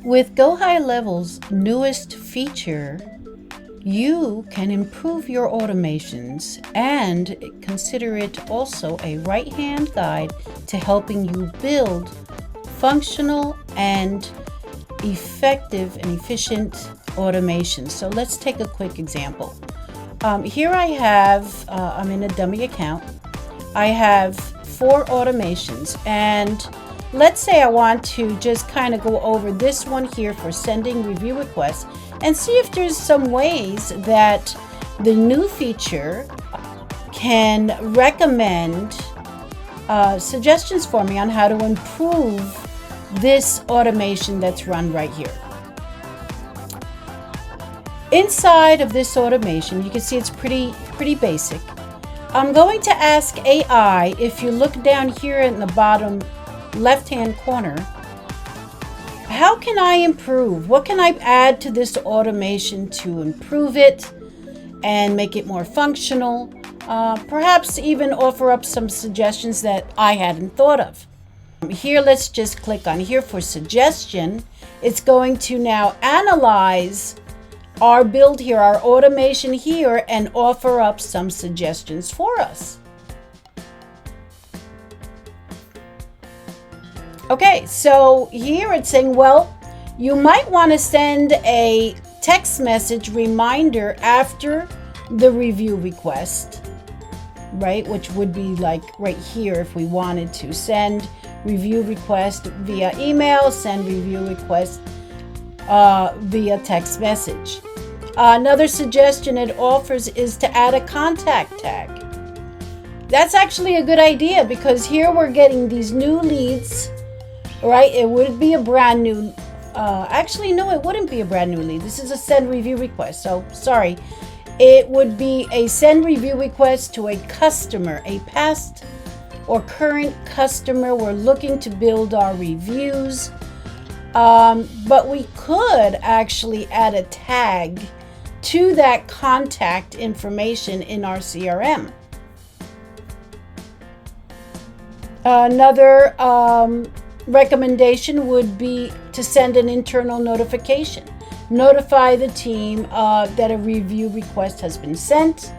With Go High Level's newest feature, you can improve your automations and consider it also a right-hand guide to helping you build functional and effective and efficient automations. So let's take a quick example. Here I have, I'm in a dummy account. I have 4 automations, and let's say I want to just kind of go over this one here for sending review requests and see if there's some ways that the new feature can recommend suggestions for me on how to improve this automation that's run right here. Inside of this automation, you can see it's pretty basic. I'm going to ask AI, if you look down here in the bottom left-hand corner, how can I improve? What can I add to this automation to improve it and make it more functional? Perhaps even offer up some suggestions that I hadn't thought of. Here, let's just click on here for suggestion. It's going to now analyze our build here, our automation here, and offer up some suggestions for us. Okay, so here it's saying, well, you might want to send a text message reminder after the review request, right? Which would be like right here if we wanted to send review request via email, send review request via text message. Another suggestion it offers is to add a contact tag. That's actually a good idea because here we're getting these new leads, right? It would be a brand new, actually, no, it wouldn't be a brand new lead. This is a send review request. So sorry, it would be a send review request to a customer, a past or current customer. We're looking to build our reviews. But we could actually add a tag to that contact information in our CRM. Another recommendation would be to send an internal notification. Notify the team that a review request has been sent.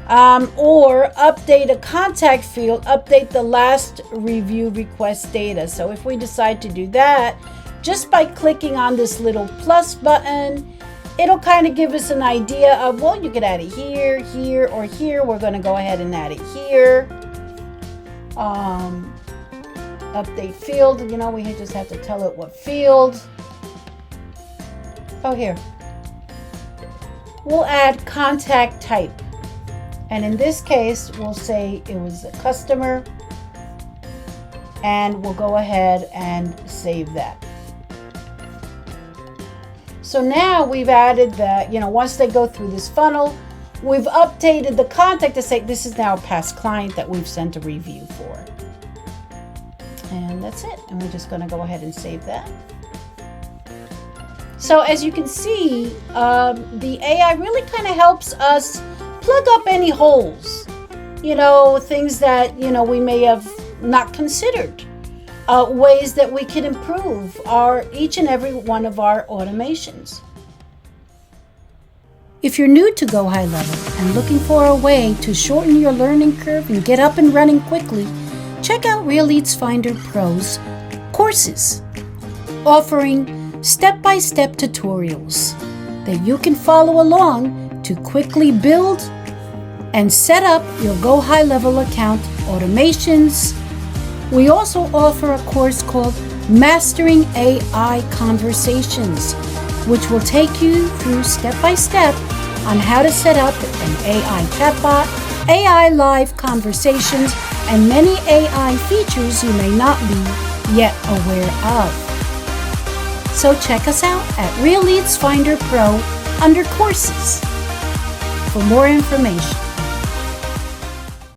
Or update a contact field, update the last review request data. So if we decide to do that, just by clicking on this little plus button, it'll kind of give us an idea of, well, you could add it here, here, or here. We're going to go ahead and add it here. Update field, you know, we just have to tell it what field. Oh, here. We'll add contact type. And in this case, we'll say it was a customer, and we'll go ahead and save that. So now we've added that, once they go through this funnel, we've updated the contact to say this is now a past client that we've sent a review for. And that's it. And we're just going to go ahead and save that. So as you can see, the AI really kind of helps us plug up any holes, things that, we may have not considered, ways that we can improve each and every one of our automations. If you're new to Go High Level and looking for a way to shorten your learning curve and get up and running quickly, check out Real Leads Finder Pro's courses, offering step-by-step tutorials that you can follow along to quickly build and set up your Go High Level account automations. We also offer a course called Mastering AI Conversations, which will take you through step-by-step on how to set up an AI chatbot, AI live conversations, and many AI features you may not be yet aware of. So check us out at Real Leads Finder Pro under courses for more information.